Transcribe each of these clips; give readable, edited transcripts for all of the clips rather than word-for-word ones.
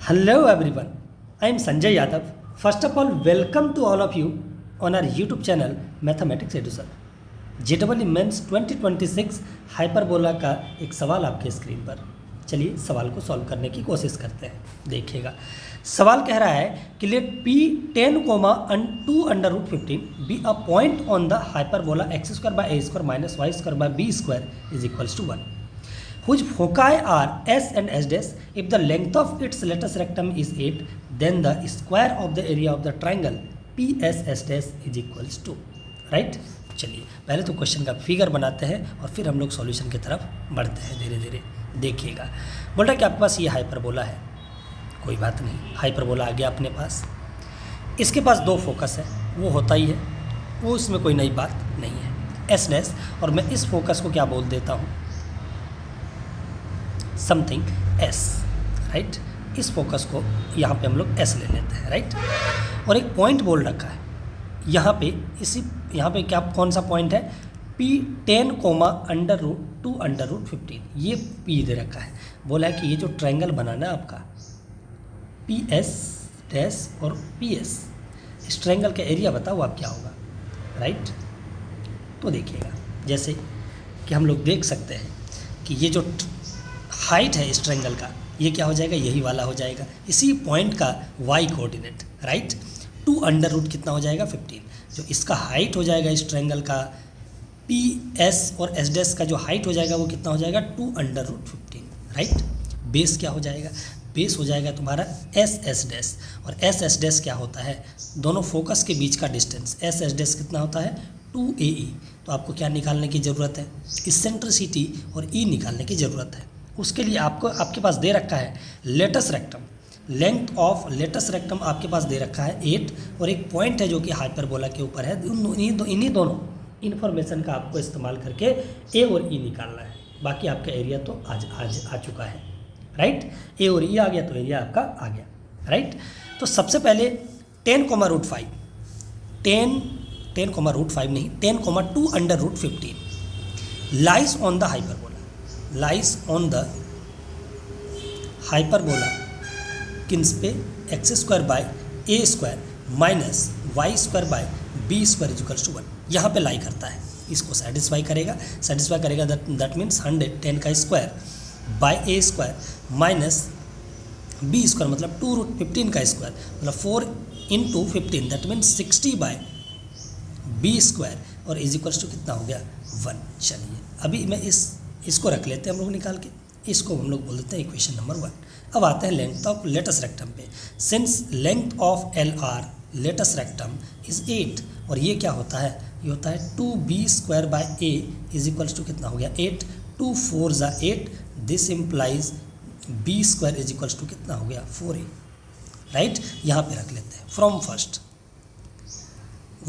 Hello everyone, I am Sanjay Yadav. First of all, welcome to all of you on our YouTube channel Mathematics Education. JEE mains 2026 hyperbola का एक सवाल आपके screen पर। चलिए सवाल को सॉल्व करने की कोशिश करते हैं। देखिएगा, सवाल कह रहा है कि let P 10, 2 under root 15 be a point on the hyperbola x square by a square minus y square by b square is equals to 1. Whose foci are S and S dash. If the length of its lattice rectum is 8, then the square of the area of the triangle PSS dash is equals to. Right. चलिए पहले तो question का figure बनाते हैं और फिर हम लोग सॉल्यूशन की तरफ बढ़ते हैं धीरे धीरे. देखिएगा, बोल रहा है कि आपके पास ये हाइपरबोला है. कोई बात नहीं, हाइपरबोला आ गया अपने पास. इसके पास दो फोकस है, वो होता ही है, वो इसमें कोई नई बात नहीं है. एस डैश, और मैं इस फोकस को क्या बोल देता हूँ, समथिंग एस. राइट. इस फोकस को यहाँ पे हम लोग एस ले लेते हैं. राइट. और एक पॉइंट बोल रखा है यहाँ पे, यहाँ पे क्या कौन सा पॉइंट है, P 10, under root 2 under root 15. ये P दे रखा है. बोला है कि ये जो ट्रायंगल बनाना है आपका PS डैश और PS, इस ट्रायंगल का एरिया बताओ आप क्या होगा. राइट. तो देखिएगा, जैसे कि हम लोग देख सकते हैं कि ये जो हाइट है इस ट्रायंगल का, ये क्या हो जाएगा, यही वाला हो जाएगा, इसी पॉइंट का y coordinate. Right. 2 under root कितना हो जाएगा 15. जो इसका हाइट हो जाएगा इस ट्रायंगल का PS और S डैश का जो हाइट हो जाएगा वो कितना हो जाएगा 2 अंडर रूट 15. राइट. बेस क्या हो जाएगा, बेस हो जाएगा तुम्हारा SS डैश. और SS डैश क्या होता है, दोनों फोकस के बीच का डिस्टेंस. SS डैश कितना होता है 2AE. तो आपको क्या निकालने की ज़रूरत है, इसेंट्रिसिटी और E निकालने की ज़रूरत है. उसके लिए आपको आपके पास दे रखा है latus rectum, length of latus rectum आपके पास दे रखा है 8, और एक पॉइंट है जो कि हाइपरबोला के ऊपर है. इन्हीं दोनों इन्फॉर्मेशन का आपको इस्तेमाल करके A और E निकालना है. बाकी आपका एरिया तो आज आ चुका है. राइट. A और E आ गया तो एरिया आपका आ गया. राइट. तो सबसे पहले 10, रूट 5 10, रूट 5 नहीं, 10, 2 under root 15 lies on the hyperbola, lies on the hyperbola किन्स पे x square by a square minus y square by b square equals to 1. यहाँ पे लाई करता है, इसको सेटिस्फाई करेगा दैट मीन्स 110 का square by a square minus b square मतलब 2 रूट 15 का स्क्वायर मतलब 4 into 15 that means 60 by b square और इज इक्वल्स टू कितना हो गया 1. चलिए अभी मैं इसको रख लेते हैं हम लोग निकाल के, इसको हम लोग बोल देते हैं इक्वेशन नंबर 1. अब आते हैं लेंथ ऑफ लेटस रेक्टम पे. Since length of LR latus rectum is 8, और ये क्या होता है, ये होता है 2B square by A is equals to कितना हो गया 8, 2 4 ज़ा 8, this implies B square is equals to कितना हो गया 4A. राइट. यहाँ पे रख लेते हैं फ्रॉम फर्स्ट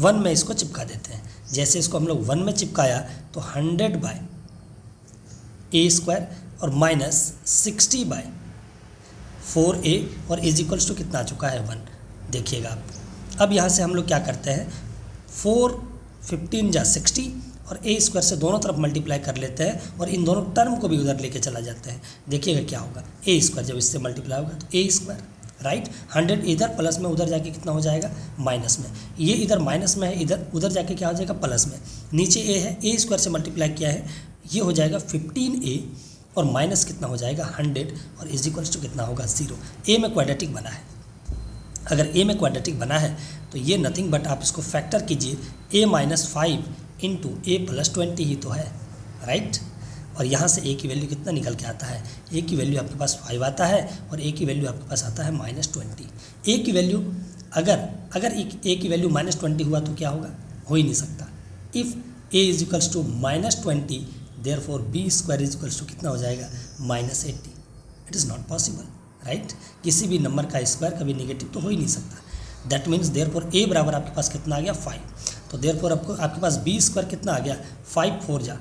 1 में इसको चिपका देते हैं. जैसे इसको हम लोग 1 में चिपकाया तो 100 बाय A स्क्वायर और माइनस 60 बाय 4A और इज इक्वल्स टू कितना आ चुका है 1. देखिएगा आप, अब यहाँ से हम लोग क्या करते हैं 4 15 जा 60 और A स्क्वायर से दोनों तरफ मल्टीप्लाई कर लेते हैं और इन दोनों टर्म को भी उधर लेके चला जाते हैं. देखिएगा क्या होगा, A स्क्वायर जब इससे मल्टीप्लाई होगा तो A स्क्वायर. राइट. 100 इधर प्लस में उधर जाके कितना हो जाएगा माइनस में, ये इधर माइनस में है, इधर उधर जाके क्या हो जाएगा प्लस में. नीचे A है, A स्क्वायर से मल्टीप्लाई किया है, ये हो जाएगा 15A और माइनस कितना हो जाएगा 100 और इज इक्वल्स टू कितना होगा 0. A में क्वाड्रेटिक बना है, अगर A में क्वाड्रेटिक बना है तो ये नथिंग बट आप इसको फैक्टर कीजिए, A minus 5 into A plus 20 ही तो है. राइट. और यहाँ से A की वैल्यू कितना निकल के आता है, A की वैल्यू आपके पास 5 आता है और A की वैल्यू आपके पास आता है -20. A की वैल्यू अगर A की वैल्यू -20 हुआ तो क्या होगा, हो ही नहीं सकता. If A is equals to -20 therefore B square is equals to कितना हो जाएगा -80. It is not possible. Right. किसी भी नंबर का स्क्वायर कभी नेगेटिव तो हो ही नहीं सकता. दैट मीन्स देयरफॉर A बराबर आपके पास कितना आ गया 5. तो देयरफॉर आपके पास B स्क्वायर कितना आ गया 5 4 जा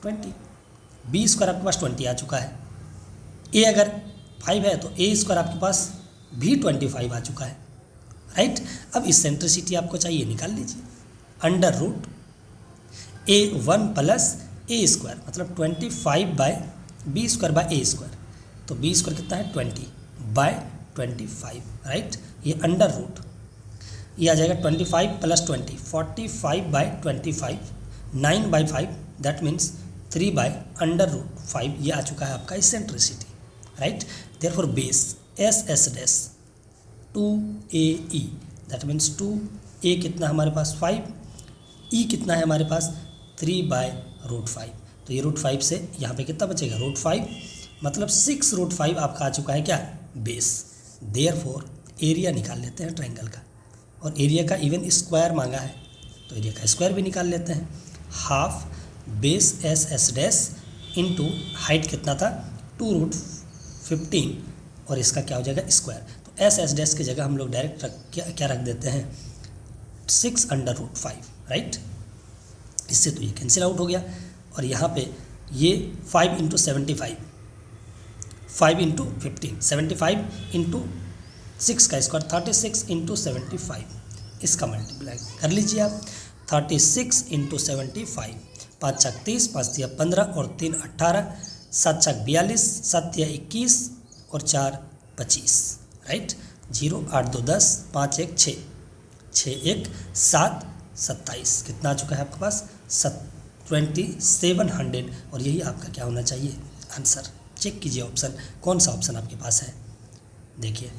20. B स्क्वायर आपके पास 20 आ चुका है. A अगर 5 है तो A स्क्वायर आपके पास भी 25 आ चुका है. राइट. अब इसेंट्रिसिटी आपको चाहिए, निकाल लीजिए. Under root A1 plus A square मतलब 25 by B square by A square. तो B स्क्वायर कितना है 20 बाय 25, राइट। ये अंडर रूट, ये आ जाएगा 25 प्लस 20, 45/25, 9/5, दैट मीन्स 3/√5। ये आ चुका है आपका eccentricity, right. Therefore base SS dash 2AE, that means 2A कितना हमारे पास 5, E कितना है हमारे पास 3/√5। तो ये √5 से यहाँ पे कितना बचेगा √5, मतलब 6√5 आपका आ चुका है क्या बेस। देयरफॉर एरिया निकाल लेते हैं ट्रायंगल का, और एरिया का इवन स्क्वायर मांगा है तो एरिया का स्क्वायर भी निकाल लेते हैं। Half base SS dash into height कितना था 2√15, और इसका क्या हो जाएगा स्क्वायर। तो SS डैश की जगह हम लोग डायरेक्ट क्या रख देते हैं 6/5, राइट। इससे तो ये कैंसिल आउट हो गया, और यहाँ पे ये 5 × 75, 5 × 15, 75 × 6 का स्क्वायर 36 × 75, इसका मल्टीप्लाई कर लीजिए आप। 36 × 75, 5 × 30, 5 × 15 और 3 × 18, 7 × 42, 7 × 21 और 4 × 25, राइट। 0 8 2 10, 5 1 6, 6 1 7 27, कितना आ चुका है आपके पास 2700, और यही आपका क्या होना चाहिए आंसर। चेक कीजिए ऑप्शन, कौन सा ऑप्शन आपके पास है। देखिए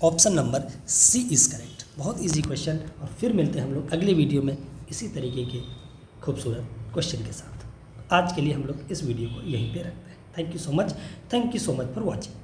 option number C is correct. बहुत इजी क्वेश्चन, और फिर मिलते हैं हम लोग अगले वीडियो में इसी तरीके के खूबसूरत क्वेश्चन के साथ। आज के लिए हम लोग इस वीडियो को यहीं पे रखते हैं। Thank you so much for watching.